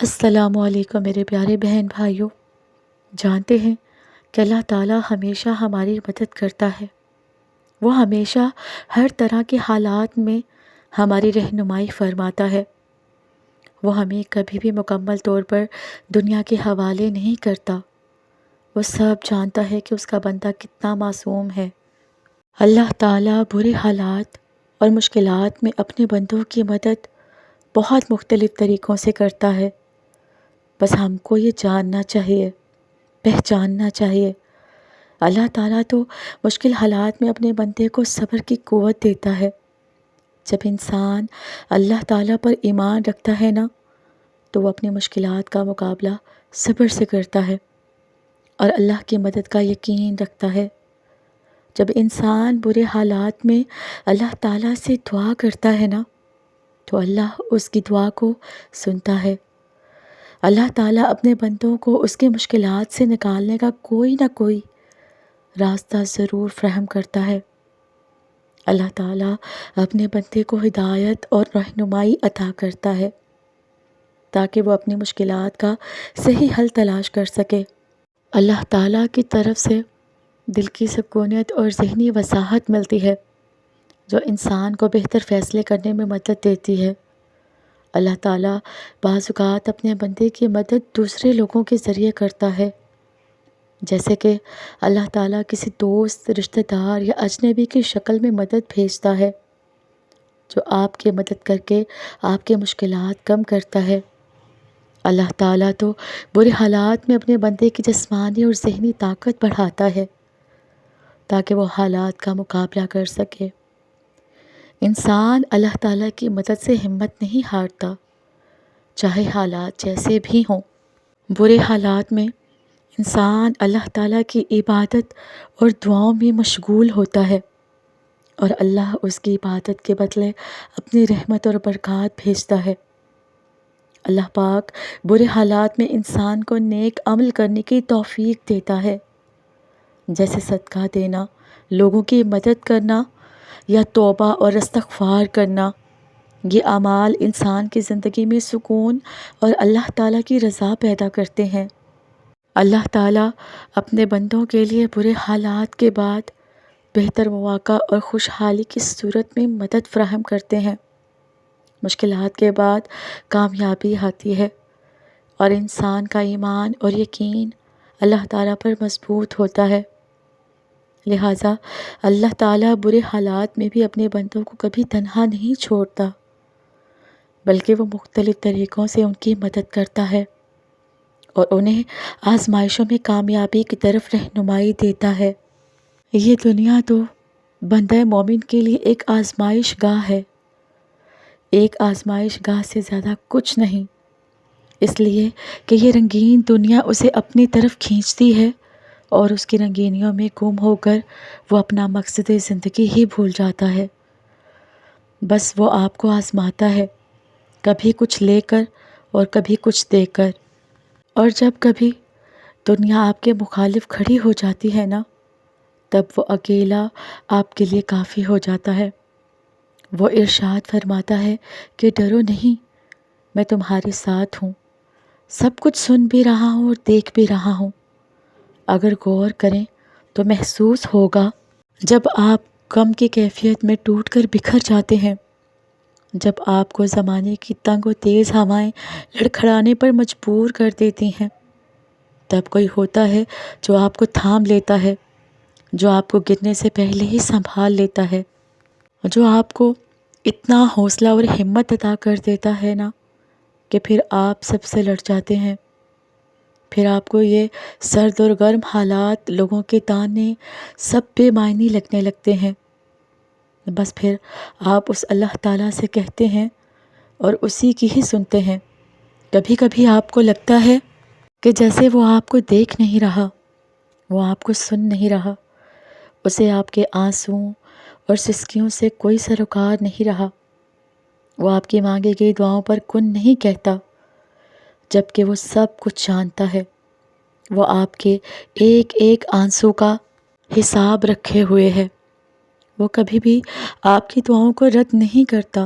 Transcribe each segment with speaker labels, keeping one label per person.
Speaker 1: السلام علیکم میرے پیارے بہن بھائیوں۔ جانتے ہیں کہ اللہ تعالیٰ ہمیشہ ہماری مدد کرتا ہے۔ وہ ہمیشہ ہر طرح کے حالات میں ہماری رہنمائی فرماتا ہے۔ وہ ہمیں کبھی بھی مکمل طور پر دنیا کے حوالے نہیں کرتا۔ وہ سب جانتا ہے کہ اس کا بندہ کتنا معصوم ہے۔ اللہ تعالیٰ برے حالات اور مشکلات میں اپنے بندوں کی مدد بہت مختلف طریقوں سے کرتا ہے۔ بس ہم کو یہ جاننا چاہیے، پہچاننا چاہیے۔ اللہ تعالیٰ تو مشکل حالات میں اپنے بندے کو صبر کی قوت دیتا ہے۔ جب انسان اللہ تعالیٰ پر ایمان رکھتا ہے نا، تو وہ اپنی مشکلات کا مقابلہ صبر سے کرتا ہے اور اللہ کی مدد کا یقین رکھتا ہے۔ جب انسان برے حالات میں اللہ تعالیٰ سے دعا کرتا ہے نا، تو اللہ اس کی دعا کو سنتا ہے۔ اللہ تعالیٰ اپنے بندوں کو اس کی مشکلات سے نکالنے کا کوئی نہ کوئی راستہ ضرور فراہم کرتا ہے۔ اللہ تعالیٰ اپنے بندے کو ہدایت اور رہنمائی عطا کرتا ہے تاکہ وہ اپنی مشکلات کا صحیح حل تلاش کر سکے۔ اللہ تعالیٰ کی طرف سے دل کی سکونیت اور ذہنی وضاحت ملتی ہے جو انسان کو بہتر فیصلے کرنے میں مدد دیتی ہے۔ اللہ تعالیٰ بعض اوقات اپنے بندے کی مدد دوسرے لوگوں کے ذریعے کرتا ہے، جیسے کہ اللہ تعالیٰ کسی دوست، رشتہ دار یا اجنبی کی شکل میں مدد بھیجتا ہے جو آپ کی مدد کر کے آپ کے مشکلات کم کرتا ہے۔ اللہ تعالیٰ تو برے حالات میں اپنے بندے کی جسمانی اور ذہنی طاقت بڑھاتا ہے تاکہ وہ حالات کا مقابلہ کر سکے۔ انسان اللہ تعالیٰ کی مدد سے ہمت نہیں ہارتا، چاہے حالات جیسے بھی ہوں۔ برے حالات میں انسان اللہ تعالیٰ کی عبادت اور دعاؤں میں مشغول ہوتا ہے اور اللہ اس کی عبادت کے بدلے اپنی رحمت اور برکات بھیجتا ہے۔ اللہ پاک برے حالات میں انسان کو نیک عمل کرنے کی توفیق دیتا ہے، جیسے صدقہ دینا، لوگوں کی مدد کرنا یا توبہ اور استغفار کرنا۔ یہ اعمال انسان کی زندگی میں سکون اور اللہ تعالیٰ کی رضا پیدا کرتے ہیں۔ اللہ تعالیٰ اپنے بندوں کے لیے برے حالات کے بعد بہتر مواقع اور خوشحالی کی صورت میں مدد فراہم کرتے ہیں۔ مشکلات کے بعد کامیابی آتی ہے اور انسان کا ایمان اور یقین اللہ تعالیٰ پر مضبوط ہوتا ہے۔ لہٰذا اللہ تعالیٰ برے حالات میں بھی اپنے بندوں کو کبھی تنہا نہیں چھوڑتا، بلکہ وہ مختلف طریقوں سے ان کی مدد کرتا ہے اور انہیں آزمائشوں میں کامیابی کی طرف رہنمائی دیتا ہے۔ یہ دنیا تو بندہ مومن کے لیے ایک آزمائش گاہ ہے، ایک آزمائش گاہ سے زیادہ کچھ نہیں، اس لیے کہ یہ رنگین دنیا اسے اپنی طرف کھینچتی ہے اور اس کی رنگینیوں میں گم ہو کر وہ اپنا مقصد زندگی ہی بھول جاتا ہے۔ بس وہ آپ کو آزماتا ہے، کبھی کچھ لے کر اور کبھی کچھ دے کر، اور جب کبھی دنیا آپ کے مخالف کھڑی ہو جاتی ہے نا، تب وہ اکیلا آپ کے لیے کافی ہو جاتا ہے۔ وہ ارشاد فرماتا ہے کہ ڈرو نہیں، میں تمہارے ساتھ ہوں، سب کچھ سن بھی رہا ہوں اور دیکھ بھی رہا ہوں۔ اگر غور کریں تو محسوس ہوگا جب آپ غم کی کیفیت میں ٹوٹ کر بکھر جاتے ہیں، جب آپ کو زمانے کی تنگ و تیز ہوائیں لڑکھڑانے پر مجبور کر دیتی ہیں، تب کوئی ہوتا ہے جو آپ کو تھام لیتا ہے، جو آپ کو گرنے سے پہلے ہی سنبھال لیتا ہے، جو آپ کو اتنا حوصلہ اور ہمت عطا کر دیتا ہے نا کہ پھر آپ سب سے لڑ جاتے ہیں۔ پھر آپ کو یہ سرد اور گرم حالات، لوگوں کے تانے، سب بے معنی لگنے لگتے ہیں۔ بس پھر آپ اس اللہ تعالیٰ سے کہتے ہیں اور اسی کی ہی سنتے ہیں۔ کبھی کبھی آپ کو لگتا ہے کہ جیسے وہ آپ کو دیکھ نہیں رہا، وہ آپ کو سن نہیں رہا، اسے آپ کے آنسوؤں اور سسکیوں سے کوئی سروکار نہیں رہا، وہ آپ کی مانگی گئی دعاؤں پر کن نہیں کہتا، جبکہ وہ سب کچھ جانتا ہے۔ وہ آپ کے ایک ایک آنسو کا حساب رکھے ہوئے ہے۔ وہ کبھی بھی آپ کی دعاؤں کو رد نہیں کرتا،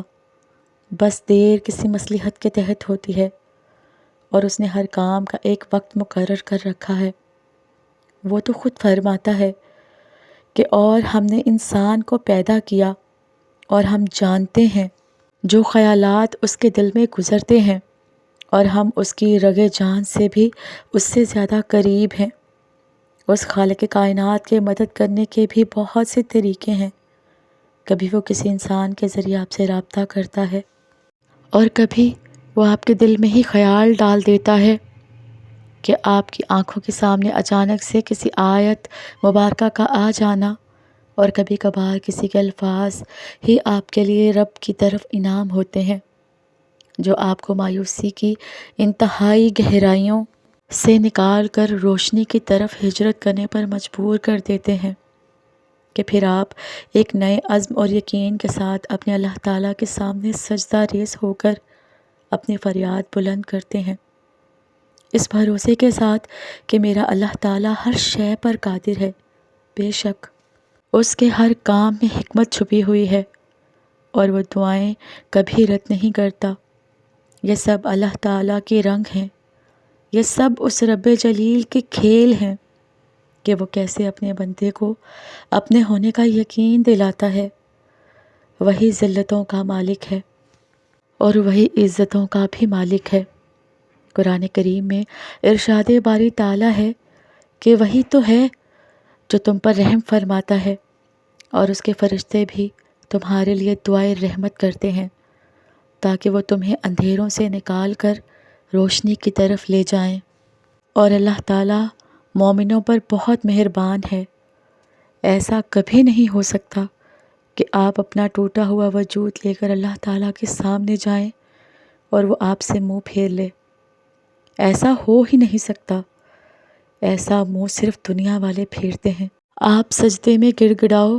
Speaker 1: بس دیر کسی مصلحت کے تحت ہوتی ہے اور اس نے ہر کام کا ایک وقت مقرر کر رکھا ہے۔ وہ تو خود فرماتا ہے کہ اور ہم نے انسان کو پیدا کیا اور ہم جانتے ہیں جو خیالات اس کے دل میں گزرتے ہیں، اور ہم اس کی رگ جان سے بھی اس سے زیادہ قریب ہیں۔ اس خالق کائنات کے مدد کرنے کے بھی بہت سے طریقے ہیں۔ کبھی وہ کسی انسان کے ذریعے آپ سے رابطہ کرتا ہے، اور کبھی وہ آپ کے دل میں ہی خیال ڈال دیتا ہے کہ آپ کی آنکھوں کے سامنے اچانک سے کسی آیت مبارکہ کا آ جانا، اور کبھی کبھار کسی کے الفاظ ہی آپ کے لیے رب کی طرف انعام ہوتے ہیں، جو آپ کو مایوسی کی انتہائی گہرائیوں سے نکال کر روشنی کی طرف ہجرت کرنے پر مجبور کر دیتے ہیں، کہ پھر آپ ایک نئے عزم اور یقین کے ساتھ اپنے اللہ تعالیٰ کے سامنے سجدہ ریز ہو کر اپنی فریاد بلند کرتے ہیں، اس بھروسے کے ساتھ کہ میرا اللہ تعالیٰ ہر شے پر قادر ہے۔ بے شک اس کے ہر کام میں حکمت چھپی ہوئی ہے، اور وہ دعائیں کبھی رد نہیں کرتا۔ یہ سب اللہ تعالیٰ کے رنگ ہیں، یہ سب اس رب جلیل کے کھیل ہیں کہ وہ کیسے اپنے بندے کو اپنے ہونے کا یقین دلاتا ہے۔ وہی ذلتوں کا مالک ہے اور وہی عزتوں کا بھی مالک ہے۔ قرآن کریم میں ارشاد باری تعالیٰ ہے کہ وہی تو ہے جو تم پر رحم فرماتا ہے، اور اس کے فرشتے بھی تمہارے لیے دعائے رحمت کرتے ہیں، تاکہ وہ تمہیں اندھیروں سے نکال کر روشنی کی طرف لے جائیں۔ اور اللہ تعالیٰ مومنوں پر بہت مہربان ہے۔ ایسا کبھی نہیں ہو سکتا کہ آپ اپنا ٹوٹا ہوا وجود لے کر اللہ تعالیٰ کے سامنے جائیں اور وہ آپ سے منہ پھیر لے۔ ایسا ہو ہی نہیں سکتا۔ ایسا منہ صرف دنیا والے پھیرتے ہیں۔ آپ سجدے میں گڑ گڑاؤ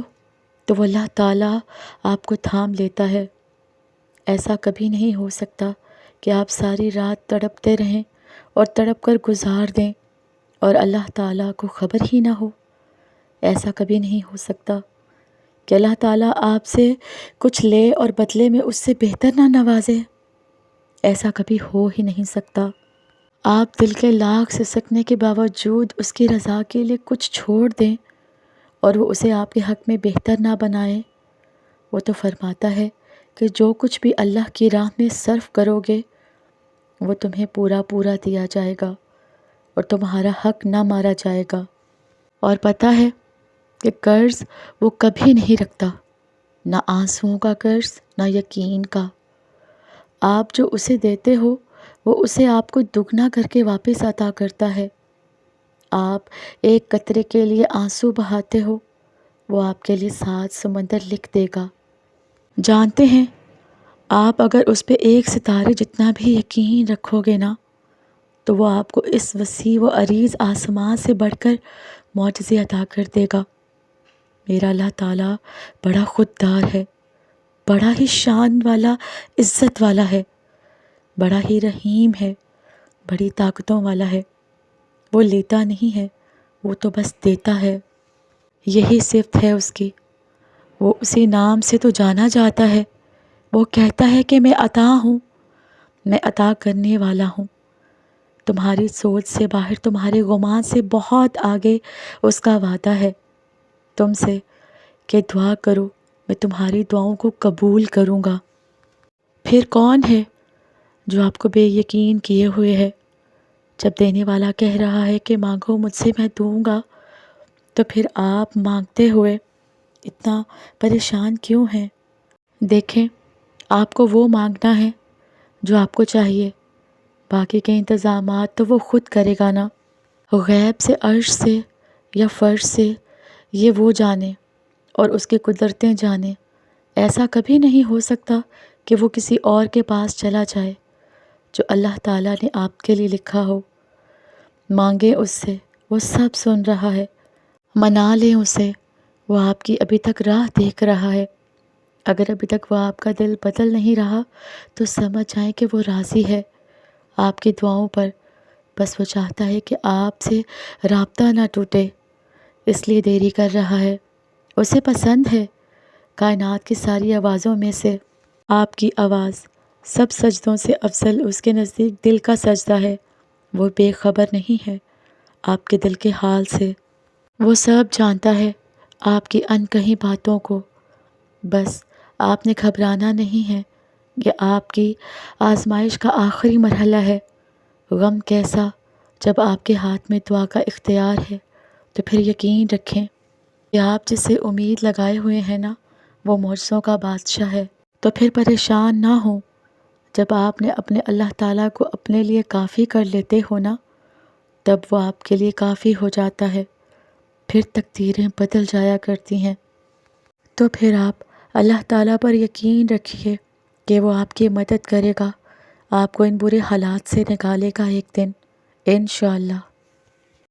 Speaker 1: تو وہ اللہ تعالیٰ آپ کو تھام لیتا ہے۔ ایسا کبھی نہیں ہو سکتا کہ آپ ساری رات تڑپتے رہیں اور تڑپ کر گزار دیں اور اللہ تعالیٰ کو خبر ہی نہ ہو۔ ایسا کبھی نہیں ہو سکتا کہ اللہ تعالیٰ آپ سے کچھ لے اور بدلے میں اس سے بہتر نہ نوازے۔ ایسا کبھی ہو ہی نہیں سکتا۔ آپ دل کے لاکھ سسکنے کے باوجود اس کی رضا کے لیے کچھ چھوڑ دیں اور وہ اسے آپ کے حق میں بہتر نہ بنائے۔ وہ تو فرماتا ہے کہ جو کچھ بھی اللہ کی راہ میں صرف کرو گے وہ تمہیں پورا پورا دیا جائے گا اور تمہارا حق نہ مارا جائے گا۔ اور پتہ ہے کہ قرض وہ کبھی نہیں رکھتا، نہ آنسوؤں کا قرض نہ یقین کا۔ آپ جو اسے دیتے ہو وہ اسے آپ کو دگنا کر کے واپس عطا کرتا ہے۔ آپ ایک قطرے کے لیے آنسو بہاتے ہو، وہ آپ کے لیے 7 سمندر لکھ دے گا۔ جانتے ہیں آپ اگر اس پہ ایک ستارے جتنا بھی یقین رکھو گے نا تو وہ آپ کو اس وسیع و عریض آسمان سے بڑھ کر معجزے عطا کر دے گا۔ میرا اللہ تعالیٰ بڑا خوددار ہے، بڑا ہی شان والا، عزت والا ہے، بڑا ہی رحیم ہے، بڑی طاقتوں والا ہے۔ وہ لیتا نہیں ہے، وہ تو بس دیتا ہے۔ یہی صفت ہے اس کی۔ وہ اسی نام سے تو جانا جاتا ہے۔ وہ کہتا ہے کہ میں عطا ہوں، میں عطا کرنے والا ہوں۔ تمہاری سوچ سے باہر، تمہارے گمان سے بہت آگے اس کا وعدہ ہے تم سے کہ دعا کرو، میں تمہاری دعاؤں کو قبول کروں گا۔ پھر کون ہے جو آپ کو بے یقین کیے ہوئے ہے؟ جب دینے والا کہہ رہا ہے کہ مانگو مجھ سے میں دوں گا، تو پھر آپ مانگتے ہوئے اتنا پریشان کیوں ہیں؟ دیکھیں، آپ کو وہ مانگنا ہے جو آپ کو چاہیے، باقی کے انتظامات تو وہ خود کرے گا نا۔ غیب سے، عرش سے یا فرش سے یہ وہ جانے اور اس کی قدرتیں جانے۔ ایسا کبھی نہیں ہو سکتا کہ وہ کسی اور کے پاس چلا جائے۔ جو اللہ تعالیٰ نے آپ کے لیے لکھا ہو، مانگیں اس سے، وہ سب سن رہا ہے۔ منا لیں اسے، وہ آپ کی ابھی تک راہ دیکھ رہا ہے۔ اگر ابھی تک وہ آپ کا دل بدل نہیں رہا تو سمجھ جائیں کہ وہ راضی ہے آپ کی دعاؤں پر۔ بس وہ چاہتا ہے کہ آپ سے رابطہ نہ ٹوٹے، اس لیے دیری کر رہا ہے۔ اسے پسند ہے کائنات کی ساری آوازوں میں سے آپ کی آواز سب سجدوں سے افضل اس کے نزدیک دل کا سجدہ ہے۔ وہ بے خبر نہیں ہے آپ کے دل کے حال سے۔ وہ سب جانتا ہے آپ کی انکہی باتوں کو۔ بس آپ نے گھبرانا نہیں ہے۔ یہ آپ کی آزمائش کا آخری مرحلہ ہے۔ غم کیسا جب آپ کے ہاتھ میں دعا کا اختیار ہے، تو پھر یقین رکھیں کہ آپ جس سے امید لگائے ہوئے ہیں نا، وہ معجزوں کا بادشاہ ہے۔ تو پھر پریشان نہ ہوں۔ جب آپ نے اپنے اللہ تعالیٰ کو اپنے لیے کافی کر لیتے ہو نا، تب وہ آپ کے لیے کافی ہو جاتا ہے۔ پھر تقدیریں بدل جایا کرتی ہیں۔ تو پھر آپ اللہ تعالیٰ پر یقین رکھیے کہ وہ آپ کی مدد کرے گا، آپ کو ان برے حالات سے نکالے گا ایک دن، انشاءاللہ۔